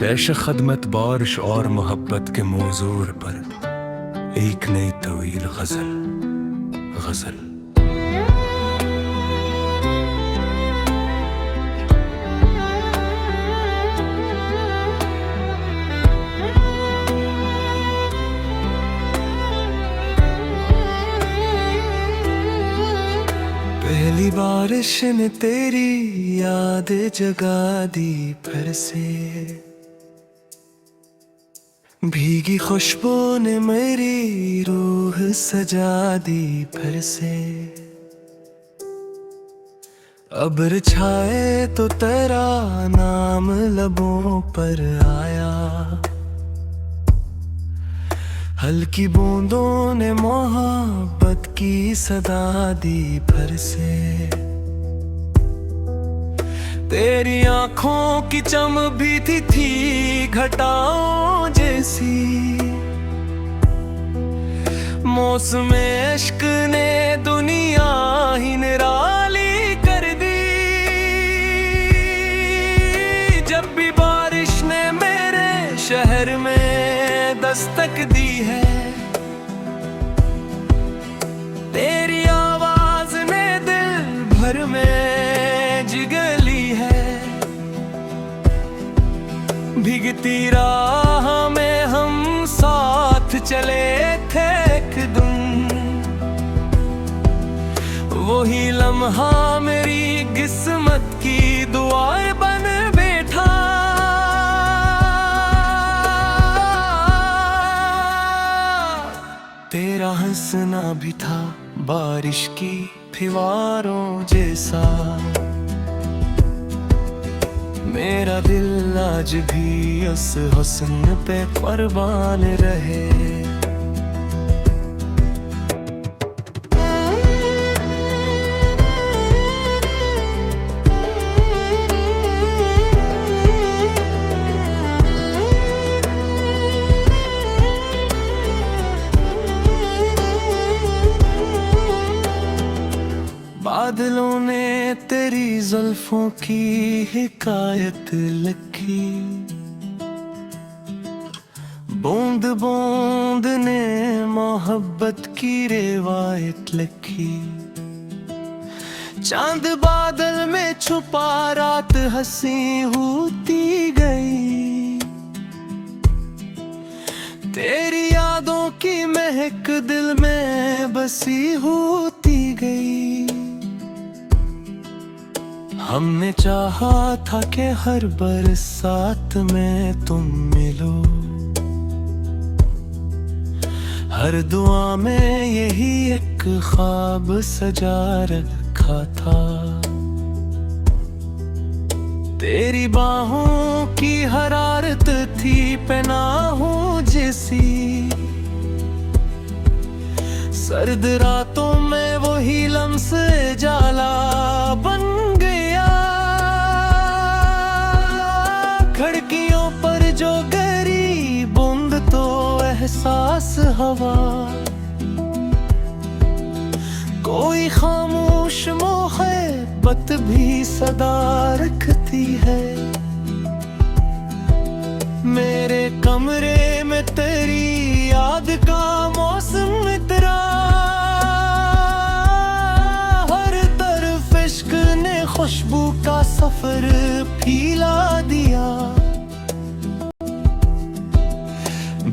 पेश खदमत बारिश और मोहब्बत के मौजूर पर एक नई तवील गजल गजल। पहली बारिश ने तेरी याद जगा दी फिर से, भीगी खुशबू ने मेरी रूह सजा दी फिर से। अब्र छाए तो तेरा नाम लबों पर आया, हल्की बूंदों ने मोहब्बत की सदा दी फिर से। तेरी आंखों की चमक भी थी घटाओं जैसी, मौसम इश्क ने दुनिया ही निराली कर दी। जब भी बारिश ने मेरे शहर में दस्तक दी है, तेरी आवाज ने दिल भर में जगली है। भीगती राह में हम साथ चले थे एक दिन, वही लम्हा मेरी किस्मत की दुआएं बन बैठा। तेरा हंसना भी था बारिश की फुहारों जैसा, मेरा दिल आज भी उस हुस्न पे कुर्बान रहे। बादलों ने तेरी जुल्फों की हिकायत लिखी, बूंद बूंद ने मोहब्बत की रिवायत लिखी। चांद बादल में छुपा रात हंसी होती गई, तेरी यादों की महक दिल में बसी होती गई। हमने चाहा था कि हर बरसात में तुम मिलो, हर दुआ में यही एक ख्वाब सजा रखा था। तेरी बाहों की हरारत थी पनाहों जैसी, सर्द रातों में वही लम्स जाला बन गया। खिड़कियों पर जो गहरी बूंद तो एहसास हवा, कोई खामोश मोहब्बत भी सदा रखती है। मेरे कमरे में तेरी याद का मौसम इतरा, हर तरफ इश्क ने खुशबू का सफर फैला दिया।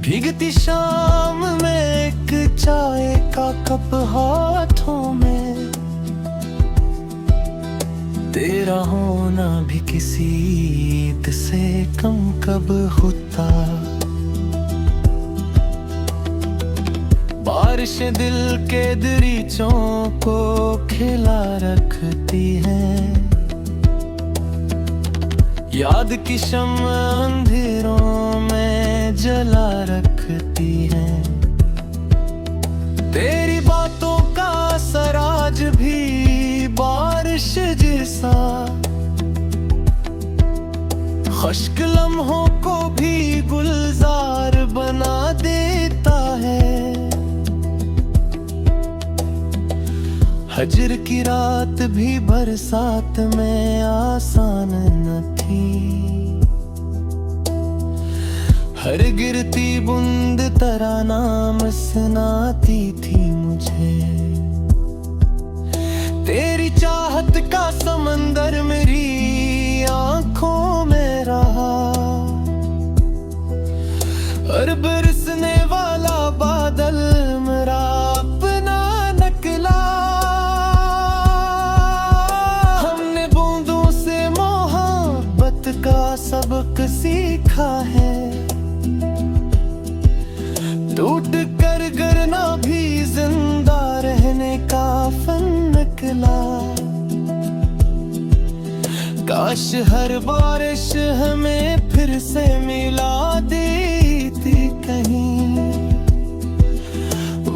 भीगती शाम में एक चाय का कप हाथों में, तेरा होना भी किसी ईद से कम कब होता। बारिश दिल के दरीचों को खिला रखती है, याद की शम्म अंधेरों में जला रखती है। तेरी बातों का असर आज भी बारिश जैसा, खुश्क लम्हों को भी गुलजार बना देता है। हजर की रात भी बरसात में आसान न थी, हर गिरती बूंद तराना सुनाती थी मुझे। तेरी चाहत का समंदर मेरी आंखों में रहा, और बरसने वाला बादल मेरा अपना नकला। हमने बूंदों से मोहब्बत का सबक सीखा है, टूट कर गिरना भी जिंदा रहने का फन निकला। काश हर बारिश हमें फिर से मिला देती कहीं,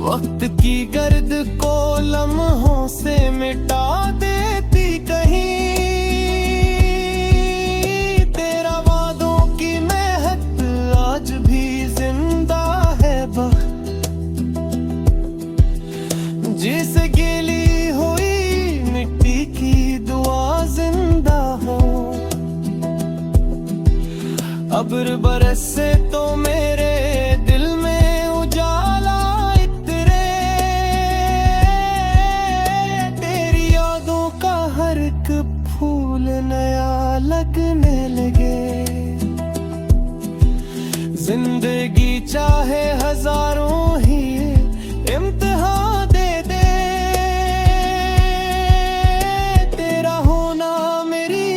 वक्त की गर्द को लम्हों से मिटा देती कहीं। तेरा वादों की महक आज भी जिंदा है जिसे गीली हुई मिट्टी की दुआ जिंदा हो। अब्र बरसे तो मेरे दिल में उजाला इतरे, तेरी यादों का हर एक फूल नया लगने लगे। जिंदगी चाहे हजारों ही इम्तिहान दे दे, तेरा होना मेरी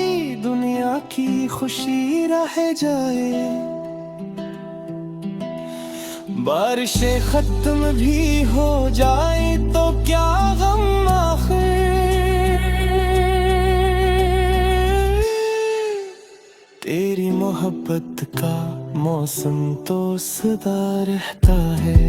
दुनिया की खुशी रह जाए। बारिशें खत्म भी हो जाए तो क्या गम आखिर, तेरी मोहब्बत का मौसम तो सदा रहता है।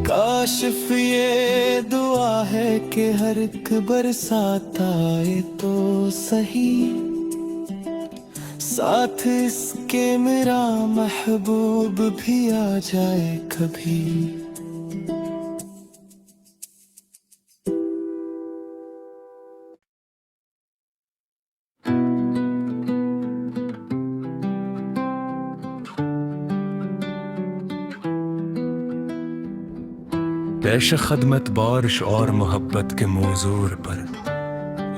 काशिफ ये दुआ है कि हर एक बरसात आए तो सही, साथ इसके मेरा महबूब भी आ जाए कभी। पेश खदमत बारिश और मोहब्बत के मौजूर पर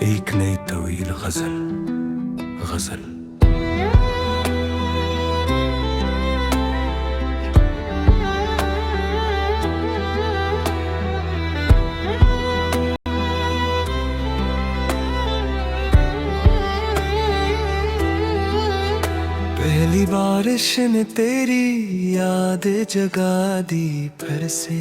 एक नई तवील गजल। गजल पहली बारिश ने तेरी याद जगा दी फिर से,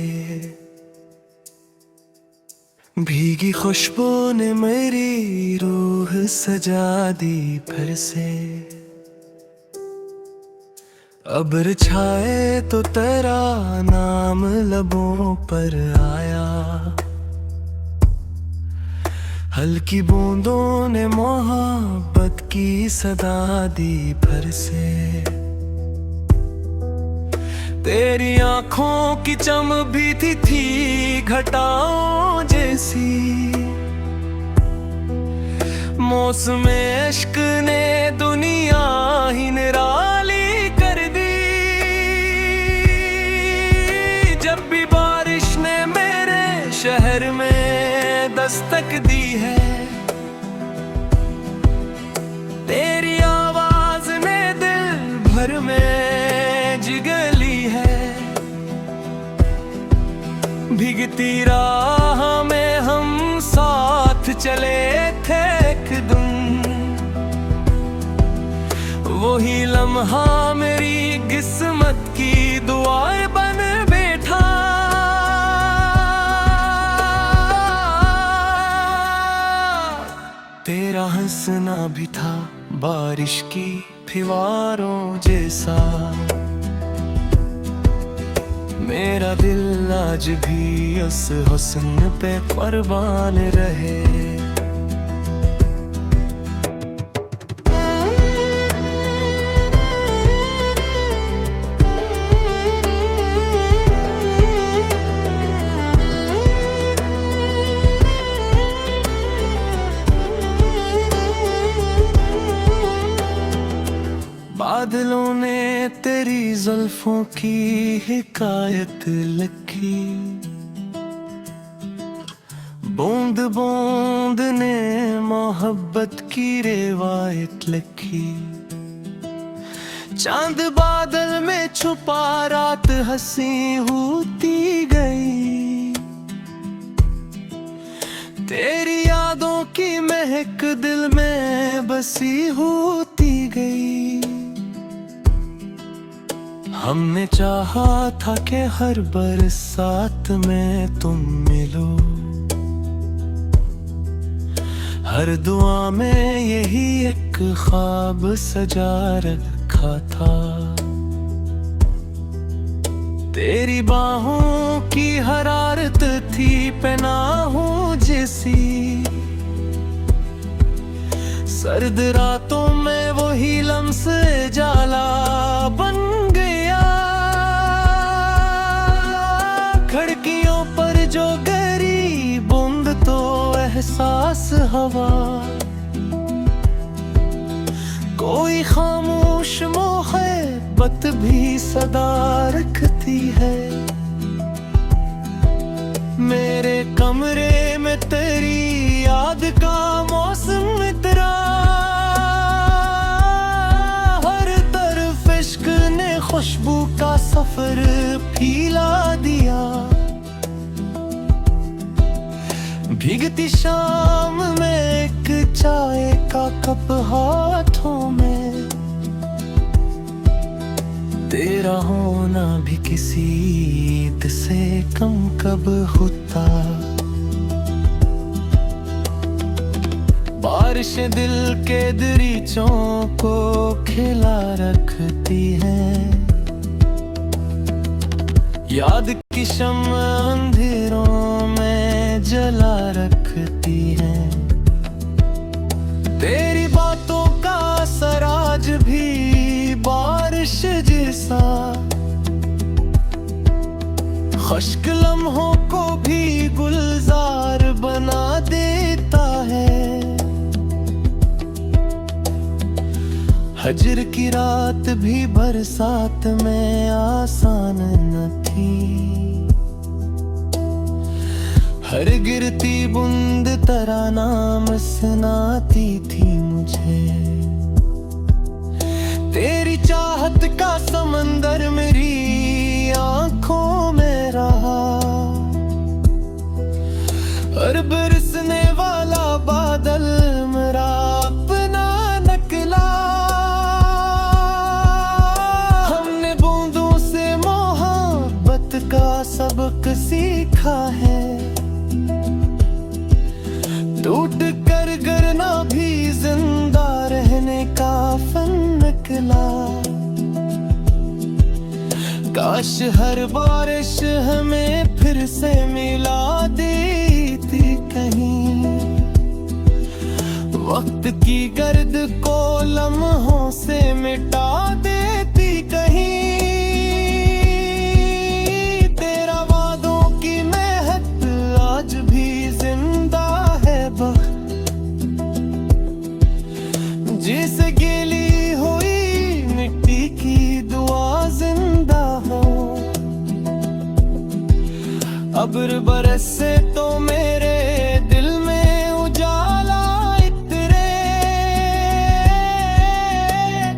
भीगी खुशबू ने मेरी रूह सजा दी फिर से। अब्र छाए तो तेरा नाम लबों पर आया, हल्की बूंदों ने मोहब्बत की सदा दी फिर से। तेरी आंखों की चम भी थी घटाओं जैसी, मौसम इश्क ने दुनिया ही निराली कर दी। जब भी बारिश ने मेरे शहर में दस्तक दी है, तेरी आवाज ने दिल भर में जगली है। भीगती राह में हम साथ चले थे एक दिन, वही लम्हा मेरी किस्मत की दुआएं बन बैठा। तेरा हंसना भी था बारिश की फुहारों जैसा, मेरा दिल आज भी उस हुस्न पे कुर्बान रहे। तेरी जुल्फों की हिकायत लिखी, बूंद बूंद ने मोहब्बत की रिवायत लिखी। चांद बादल में छुपा रात हंसी होती गई, तेरी यादों की महक दिल में बसी होती गई। हमने चाहा था कि हर बरसात में तुम मिलो, हर दुआ में यही एक ख्वाब सजा रखा था। तेरी बाहों की हरारत थी पनाहों जैसी, सर्द रातों में वही लम्स जाला बन गया। खिड़कियों पर जो गिरी बूंद तो एहसास हवा, कोई खामोश मोहब्बत भी सदा रखती है। मेरे कमरे में तेरी याद का मौसम इतरा, हर तरफ इश्क ने खुशबू का सफर फैला दिया। भीगती शाम में एक चाय का कप हाथों में, तेरा होना भी किसी ईद से कम कब होता। बारिशें दिल के दरीचों को खिला रखती हैं, याद की शम्म अंधेरों में जला रखती है। तेरी बातों का असर आज भी बारिश जैसा, खुश्क लम्हों को भी गुलजार बना देता है। हजर की रात भी बरसात में आसान न थी, हर गिरती बूंद तेरा नाम सुनाती थी मुझे। तेरी चाहत का समंदर मेरी आंखों में रहा, हर बरसने वाला बादल मेरा अपना नकला। हमने बूंदों से मोहब्बत का सबक सीखा है, टूट कर गिरना भी जिंदा रहने का फन निकला। काश हर बारिश हमें फिर से मिला देती कहीं, वक्त की गर्द को लम्हों से मिटा देती कहीं। तेरा वादों की महक आज भी जिंदा है बख्त, जिसे गीली हुई मिट्टी की दुआ जिंदा हो। अब्र बरसे तो मेरे दिल में उजाला इतरे,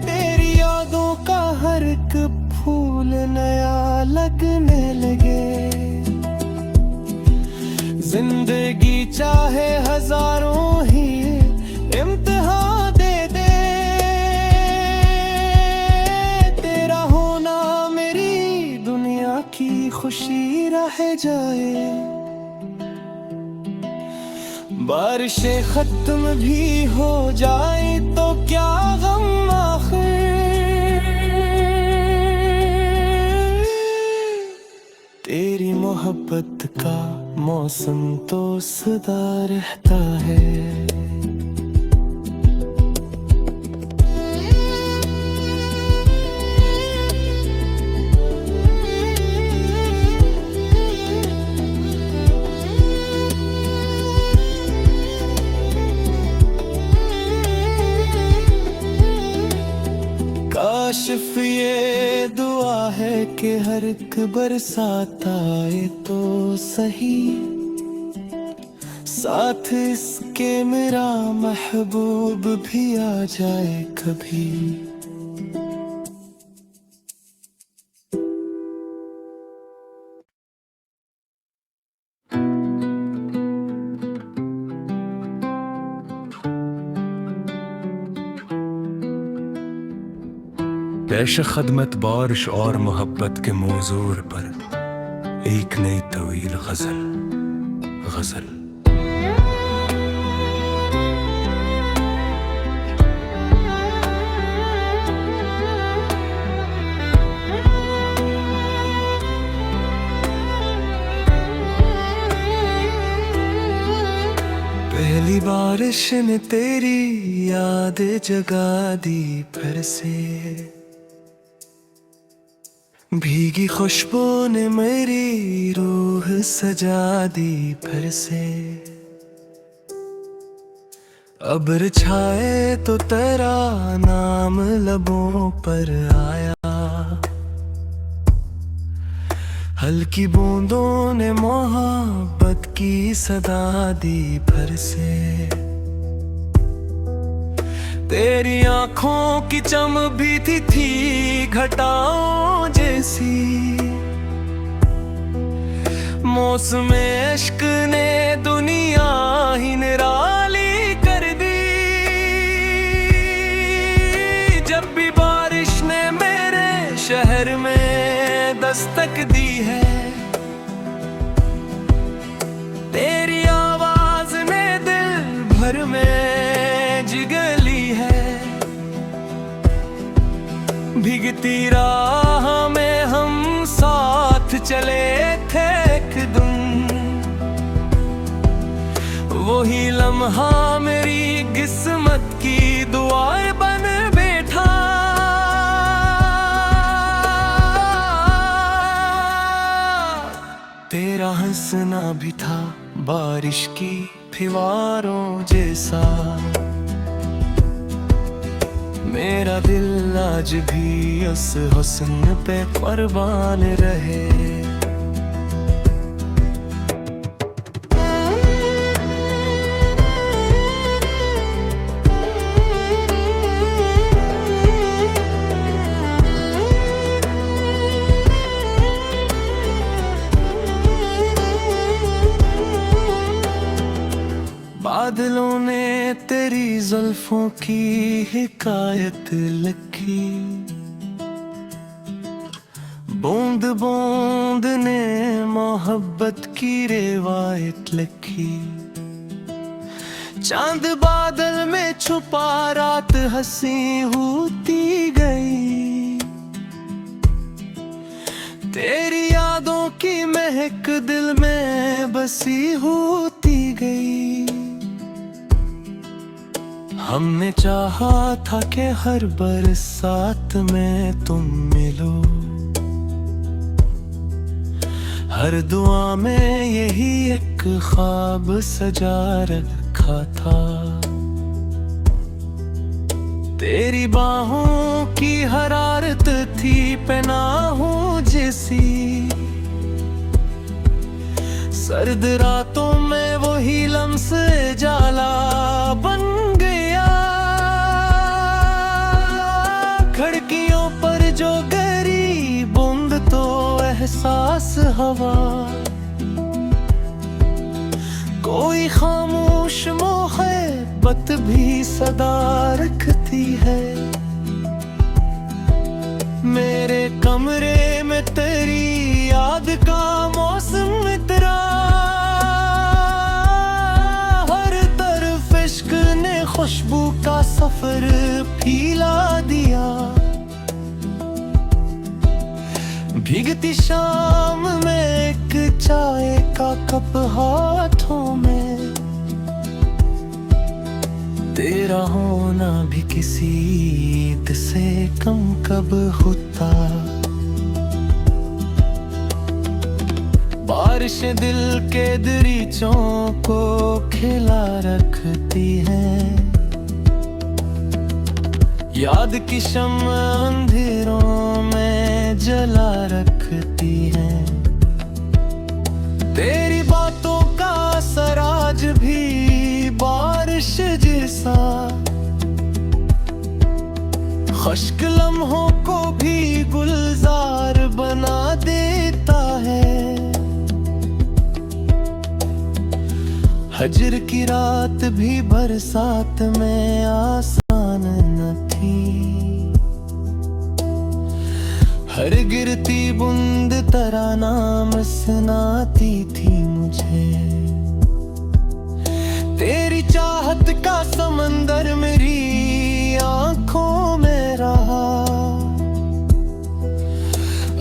तेरी यादों का हर एक फूल नया लगने लगे। जिंदगी चाहे हजारों ही इम्तिहान दे दे, तेरा होना मेरी दुनिया की खुशी रह जाए। बारिशें खत्म भी हो जाए तो क्या गम आखिर, तेरी मोहब्बत का मौसम तो सदा रहता है। काशिफ ये ये दुआ है कि हर एक बरसात आए तो सही, साथ इसके मेरा महबूब भी आ जाए कभी। पेश खदमत बारिश और मोहब्बत के मौजूर पर एक नई तवील गजल। गजल पहली बारिश ने तेरी याद जगा दी फिर से, भीगी खुशबू ने मेरी रूह सजा दी फिर से। अब्र छाए तो तेरा नाम लबों पर आया, हल्की बूंदों ने मोहब्बत की सदा दी फिर से। तेरी आंखों की चम भी थी घटाओं जैसी, मौसम इश्क ने दुनिया ही निराली कर दी। जब भी बारिश ने मेरे शहर में दस्तक दी है, तेरी आवाज ने दिल भर में जिगली है। भीगती राह में हम साथ चले थे एक दिन, वही लम्हा मेरी किस्मत की दुआएं बन बैठा। तेरा हंसना भी था बारिश की फुहारों जैसा, मेरा दिल आज भी उस हुस्न पे कुर्बान रहे। बादलों ने तेरी जुल्फों की हिकायत लिखी, बूंद बूंद ने मोहब्बत की रिवायत लिखी। चांद बादल में छुपा रात हंसी होती गई, तेरी यादों की महक दिल में बसी होती गई। हमने चाहा था कि हर बरसात में तुम मिलो, हर दुआ में यही एक ख्वाब सजा रखा था। तेरी बाहों की हरारत थी पनाहों जैसी, सर्द रातों में वही लम्स जाला बन गया। खिड़कियों पर जो गहरी बूंद तो एहसास हवा, कोई खामोश मोहब्बत भी सदा रखती है। मेरे कमरे में तेरी याद का मौसम इतरा, हर तरफ इश्क ने खुशबू का सफर फैला दिया। भीगती शाम में एक चाय का कप हाथों में, तेरा होना भी किसी ईद से कम कब होता। बारिश दिल के दरीचों को खिला रखती है, याद की शम्म अंधेरों में जला रखती है। तेरी बातों का असर आज भी बारिश जैसा खुश्क लम्हों को भी गुलजार बना देता है। हजर की रात भी बरसात में आसान न थी। हर गिरती बूंद तराना सुनाती थी मुझे। तेरी चाहत का समंदर मेरी आंखों में रहा,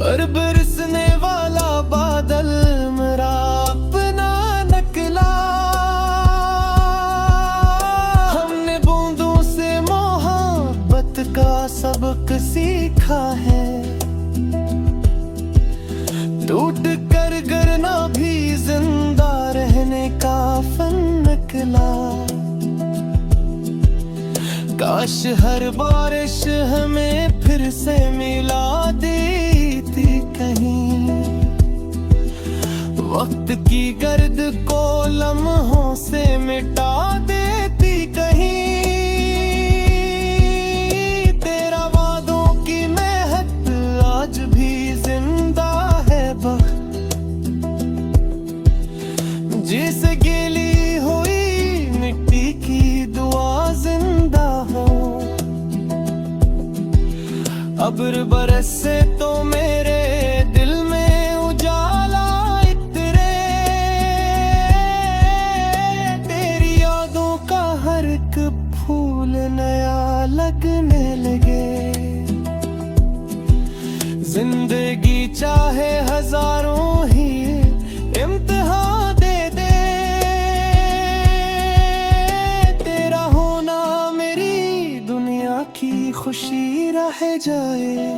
और बरसने वाला बादल मेरा अपना निकला। हमने बूंदों से मोहब्बत का सबक सीखा है। टूट कर गिरना भी जिंदा रहने का फन निकला। काश हर बारिश हमें फिर से मिला देती कहीं। वक्त की गर्द को लम्हों से मिटा देती कहीं। तेरा वादों की महक आज भी जिंदा है वक्त, जिसे गीली हुई मिट्टी की दुआ जिंदा हो। अब्र बरसे तो मेरे दिल में उजाला इतरे। तेरी यादों का हर एक फूल नया लगने लगे। जिंदगी चाहे हजारों ही इम्तिहान दे दे, तेरा होना मेरी दुनिया की खुशी रह जाए।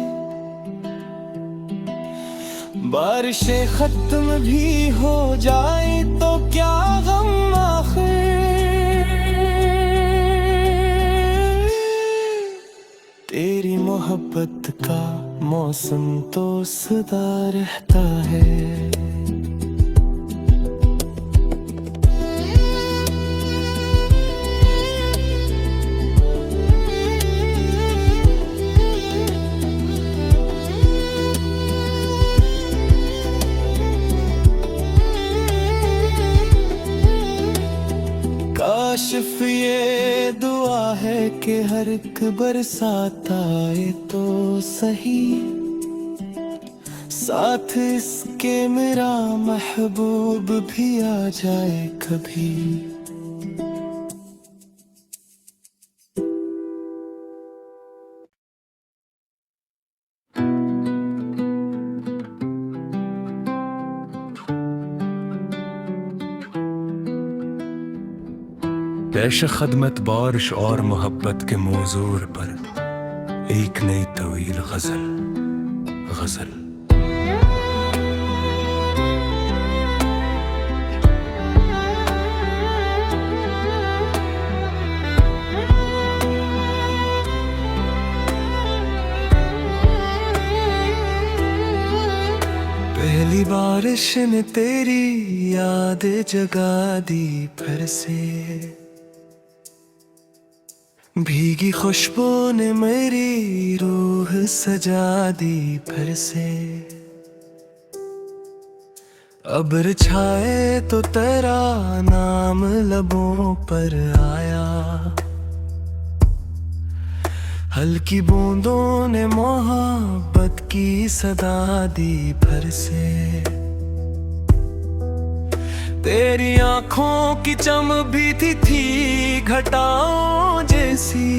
बारिशें खत्म भी हो जाए तो क्या गम आखिर। तेरी मोहब्बत का मौसम तो सदा रहता है। काशिफ ये दुआ है कि हर एक बरसात आए तो सही, साथ इसके मेरा महबूब भी आ जाए कभी। पेश खदमत बारिश और मोहब्बत के मौजूर पर एक नई तवील गजल। गजल पहली बारिश ने तेरी याद जगा दी फिर से। भीगी खुशबू ने मेरी रूह सजा दी फिर से। अब्र छाए तो तेरा नाम लबों पर आया। हल्की बूंदों ने मोहब्बत की सदा दी फिर से। तेरी आंखों की चम भी थी घटाओं जैसी।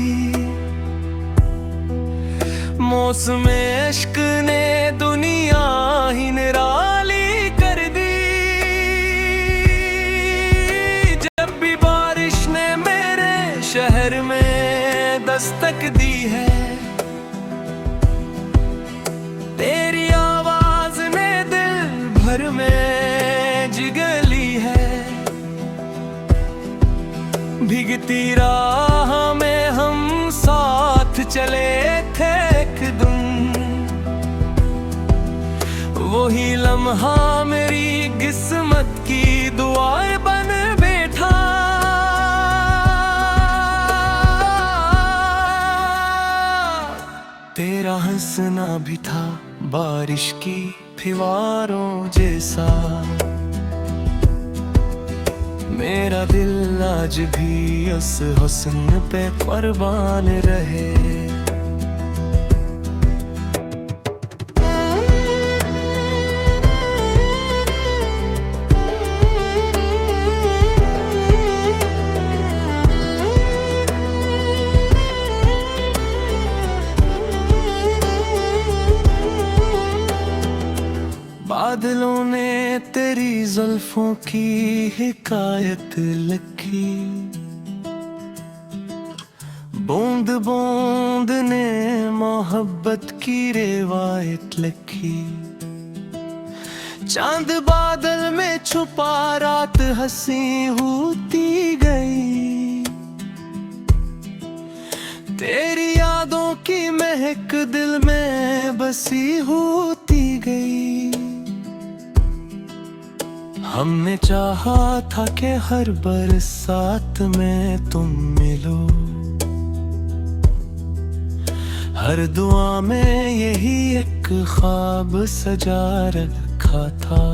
मौसम इश्क ने दुनिया ही निराली कर दी। जब भी बारिश ने मेरे शहर में दस्तक दी है, तेरी आवाज ने दिल भर में जिगली है। भीगती राह में हम साथ चले, वही लम्हा मेरी किस्मत की दुआएं बन बैठा। तेरा हंसना भी था बारिश की फुहारों जैसा। मेरा दिल आज भी उस हुस्न पे कुर्बान रहे। बादलों ने तेरी जुल्फों की हिकायत लिखी, बूंद बूंद ने मोहब्बत की रिवायत लिखी। चांद बादल में छुपा रात हंसी होती गई। तेरी यादों की महक दिल में बसी होती गई। हमने चाहा था कि हर बरसात में तुम मिलो, हर दुआ में यही एक ख्वाब सजा रखा था।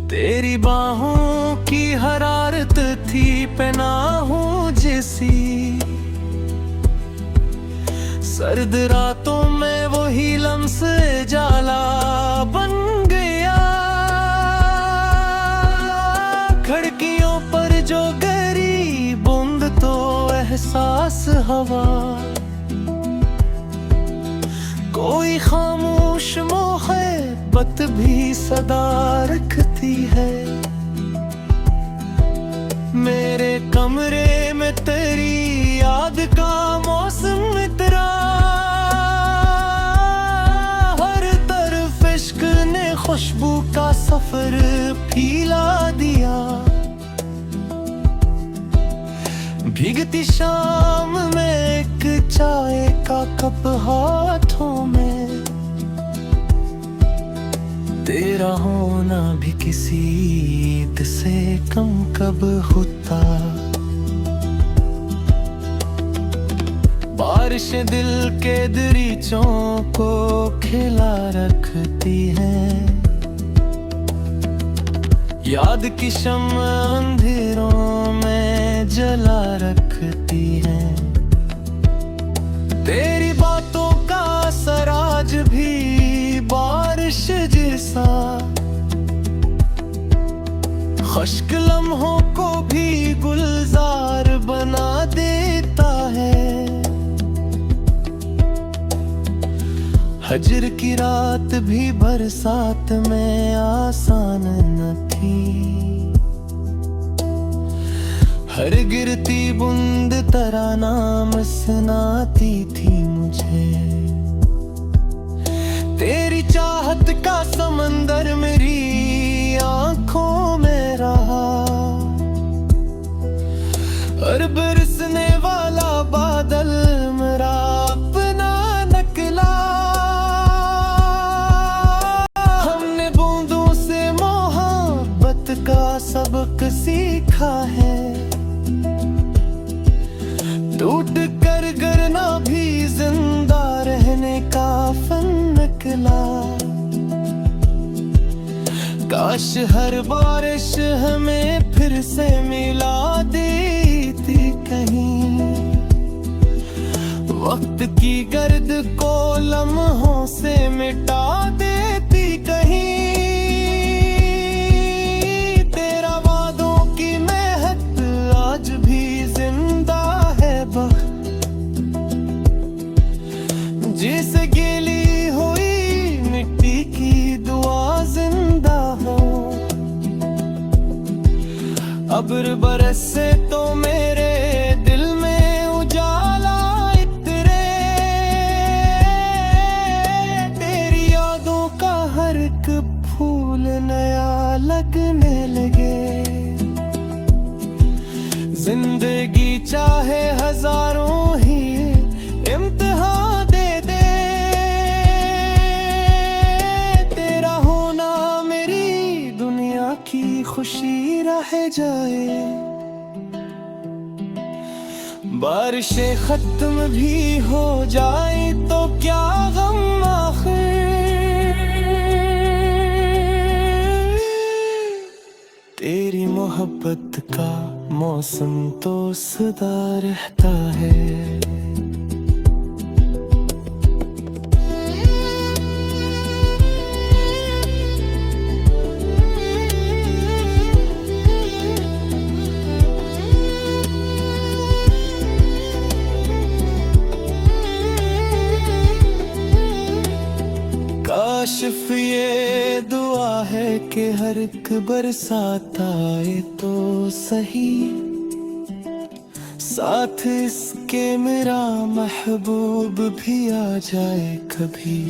तेरी बाहों की हरारत थी पनाहों जैसी। सर्द रातों में वही लम्स जाला बन गया। खिड़कियों पर जो गहरी बूंद तो एहसास हवा। कोई खामोश मोहब्बत भी सदा रखती है। मेरे कमरे में तेरी याद का मौसम इतरा। हर तरफ इश्क ने खुशबू का सफर फैला दिया। भीगती शाम में एक चाय का कप हाथों में। तेरा होना भी किसी ईद से कम कब होता। बारिश दिल के दरीचों को खिला रखती है। याद की शम्म अंधेरों में जला रखती है। तेरी बातों का असर आज भी बारिश जैसा। खुश्क लम्हों को भी गुलजार बना देता है। हजर की रात भी बरसात में आसान न थी। हर गिरती बूंद तेरा नाम सुनाती थी मुझे। तेरी चाहत का समंदर मेरी आंखों में रहा। और बरसने वाला बादल मेरा अपना नकला। हमने बूंदों से मोहब्बत का सबक सीखा है। टूट कर गिरना भी जिंदा रहने का फन निकला। काश हर बारिश हमें फिर से मिला देती कहीं। वक्त की गर्द को लम्हों से मिटा देती कहीं। तेरा वादों की महक आज भी जिंदा है बख्त। जिसे गीली हुई मिट्टी की दुआ जिंदा हो। अब्र बरसे तो मेरे दिल में उजाला इतरे। तेरी यादों का हर एक फूल नया लगने लगे। जिंदगी चाहे हजारों ही इम्तिहान दे दे। चाहे जाए, बारिशें खत्म भी हो जाए तो क्या गम आखिर, तेरी मोहब्बत का मौसम तो सदा रहता है। काशिफ ये दुआ है कि हर एक बरसात आए तो सही, साथ इसके मेरा महबूब भी आ जाए कभी।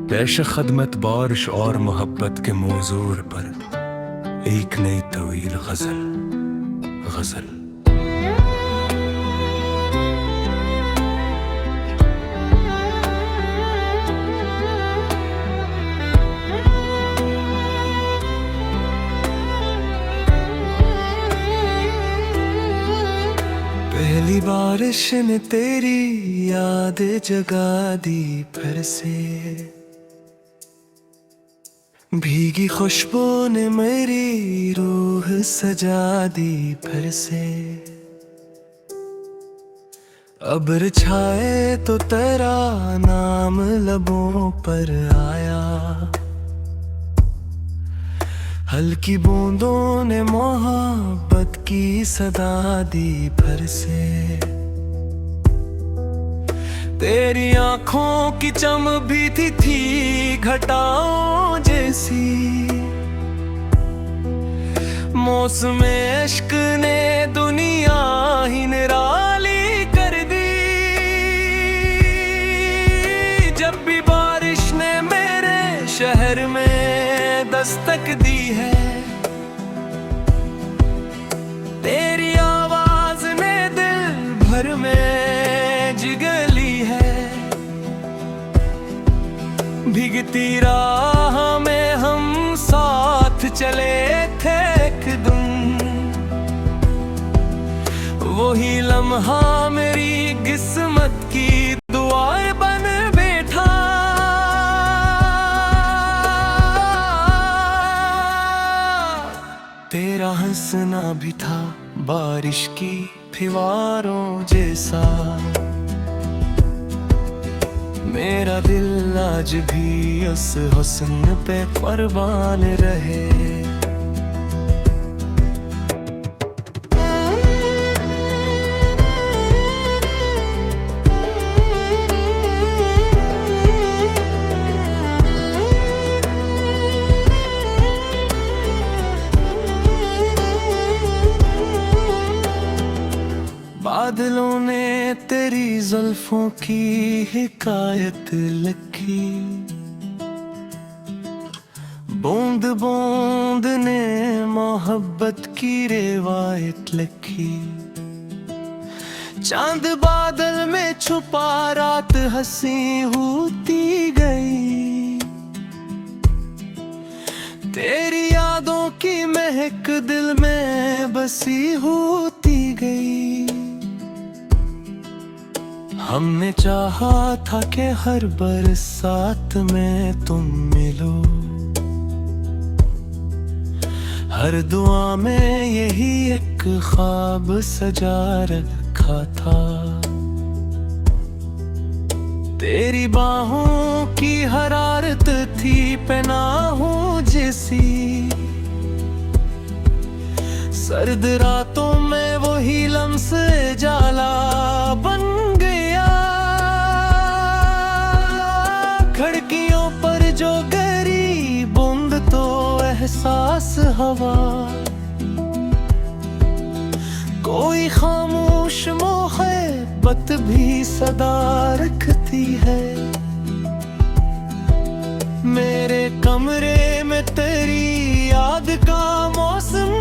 पेश खदमत बारिश और मोहब्बत के मौजूर पर एक नई तवील गजल। गजल पहली बारिश ने तेरी याद जगा दी फिर से, भीगी खुशबू ने मेरी रूह सजा दी फिर से। अब्र छाए तो तेरा नाम लबों पर आया, हल्की बूंदों ने मोहब्बत की सदा दी फिर से। तेरी आंखों की चम भी थी घटाओं जैसी, मौसम इश्क ने दुनिया ही निराली कर दी। जब भी बारिश ने मेरे शहर में दस्तक दी है, तेरी आवाज ने दिल भर में जगली है। भीगती राह में हम साथ चले थे एक दिन, वही लम्हा मेरी किस्मत की दुआएं बन बैठा। तेरा हंसना भी था बारिश की फुहारों जैसा, मेरा दिल आज भी उस हुस्न पे कुर्बान रहे। बादलों ने तेरी जुल्फों की हिकायत लिखी, बूंद बूंद ने मोहब्बत की रिवायत लिखी। चांद बादल में छुपा रात हंसी होती गई, तेरी यादों की महक दिल में बसी होती गई। हमने चाहा था कि हर बरसात में तुम मिलो, हर दुआ में यही एक ख्वाब सजा रखा था। तेरी बाहों की हरारत थी पनाहों जैसी, सर्द रातों में वही लम्से जाला बन गया। खिड़कियों पर जो गरी बूंद तो एहसास हवा, कोई खामोश मोहब्बत भी सदा रखती है। मेरे कमरे में तेरी याद का मौसम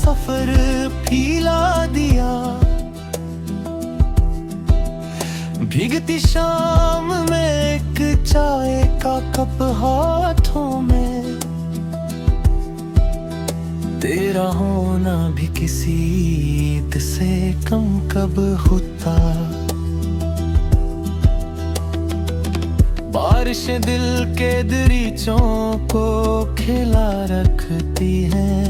सफर फीला दिया। भीगती शाम में एक चाय का कप हाथों में, तेरा होना भी किसी ईद से कम कब होता। बारिशें दिल के दरीचों को खिला रखती हैं,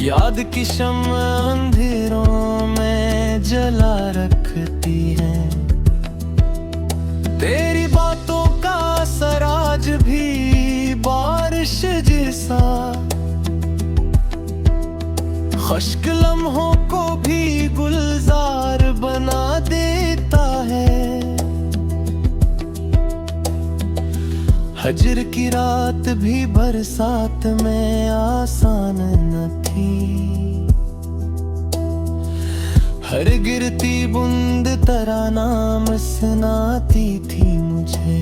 याद की शम्म अंधेरों में जला रखती हैं। तेरी बातों का असर आज भी बारिश जैसा, खुश्क लम्हों को भी गुलजार बना देता है। हजर की रात भी बरसात में आसान न थी, हर गिरती बूंद तरानाम सुनाती थी मुझे।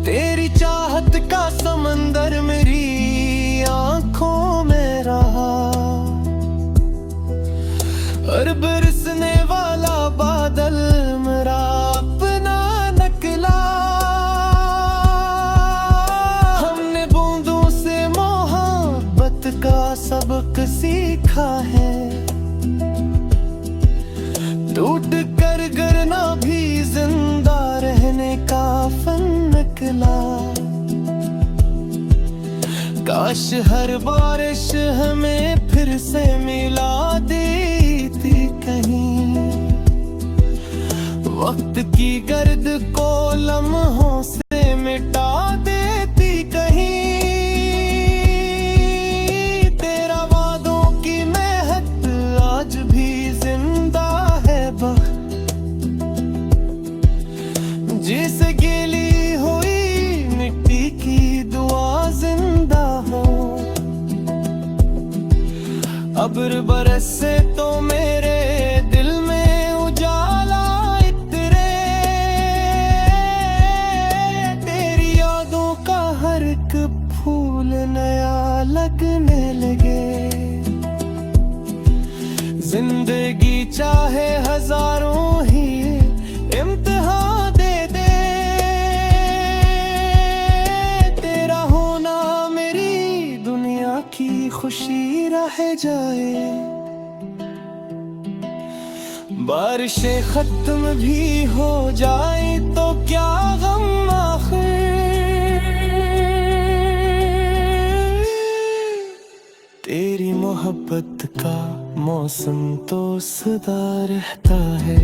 तेरी चाहत का समंदर मेरी आंखों में रहा, और बरसने वाला बादल मेरा अपना नकला। हमने बूंदों से मोहब्बत का सबक सीखा है, टूट कर गिरना भी जिंदा रहने का फन निकला। काश हर बारिश हमें फिर से मिला देती कहीं, वक्त की गर्द को लम्हों से मिटा देती कहीं। तेरा वादों की महक आज भी जिंदा है, जिसे गीली हुई मिट्टी की दुआ जिंदा हो। अब्र बरसे तो मेरे दिल में उजाला इतरे, तेरी यादों का हर एक फूल नया लगने लगे। जिंदगी चाहे हजारों ही इम्तिहान दे दे, तेरा होना मेरी दुनिया की खुशी रह जाए। बारिशें खत्म भी हो जाए तो क्या गम आखिर, तेरी मोहब्बत का मौसम तो सदा रहता है।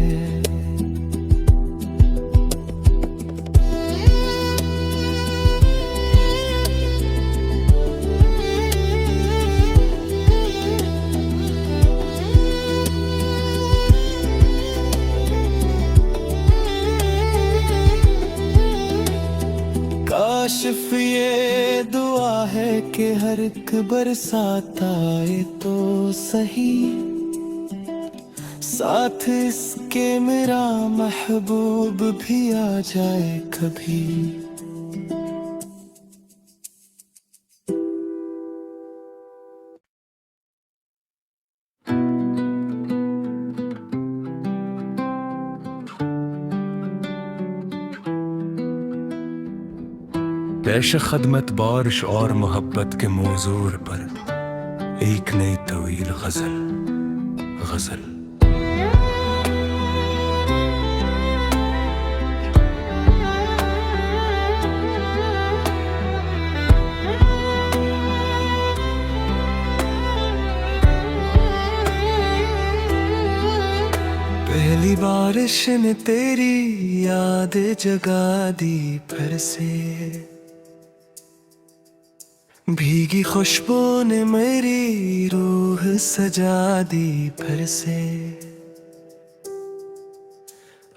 काशिफ ये दुआ है कि हर एक बरसात आए तो सही, साथ इसके मेरा महबूब भी आ जाए कभी। पेश खदमत बारिश और मोहब्बत के मौजूर पर एक नई तवील गजल। गजल पहली बारिश ने तेरी याद जगा दी फिर से, भीगी खुशबू ने मेरी रूह सजा दी फिर से।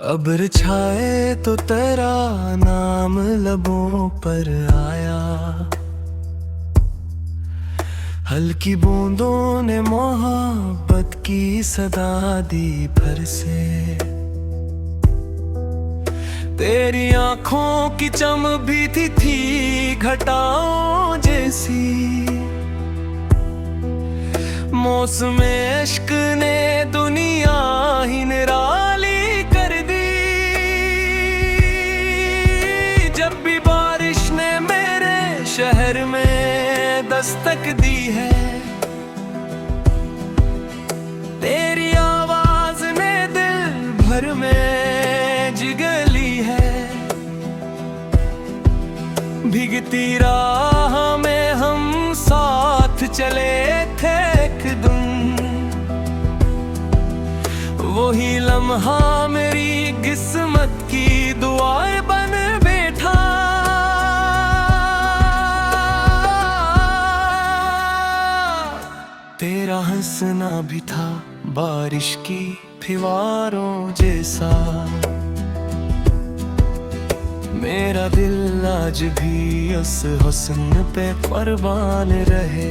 अब्र छाए तो तेरा नाम लबों पर आया, हल्की बूंदों ने मोहब्बत की सदा दी फिर से। तेरी आंखों की चम भी थी घटाओं जैसी। मौसम इश्क ने दुनिया ही निराली कर दी। जब भी बारिश ने मेरे शहर में दस्तक दी है, तेरी आवाज ने दिल भर में जगली है। भीगती राह में हम साथ चले थे एक दिन, वही लम्हा मेरी किस्मत की दुआएं बन बैठा। तेरा हंसना भी था बारिश की फुहारों जैसा। मेरा दिल आज भी उस हुस्न पे कुर्बान रहे।